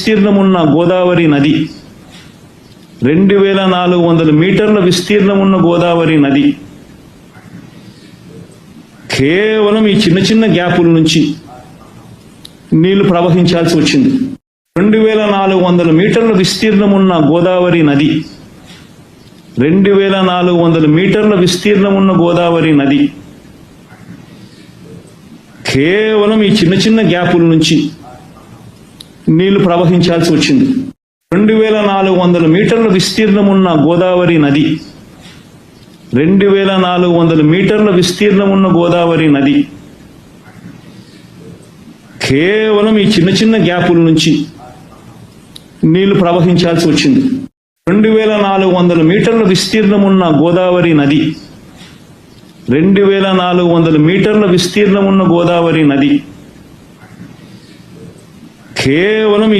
విస్తీర్ణమున్న గోదావరి నది, 2400 మీటర్ల విస్తీర్ణమున్న గోదావరి నది కేవలం ఈ చిన్న చిన్న గ్యాపుల నుంచి నీళ్లు ప్రవహించాల్సి వచ్చింది. 2400 మీటర్ల విస్తీర్ణమున్న గోదావరి నది, 2400 మీటర్ల విస్తీర్ణమున్న గోదావరి నది కేవలం ఈ చిన్న చిన్న గ్యాపుల నుంచి నీళ్లు ప్రవహించాల్సి వచ్చింది. 2400 మీటర్ల విస్తీర్ణమున్న గోదావరి నది, 2400 మీటర్ల విస్తీర్ణమున్న గోదావరి నది కేవలం ఈ చిన్న చిన్న గ్యాపుల నుంచి నీళ్లు ప్రవహించాల్సి వచ్చింది. 2400 మీటర్ల విస్తీర్ణమున్న గోదావరి నది, 2400 మీటర్ల విస్తీర్ణమున్న గోదావరి నది కేవలం ఈ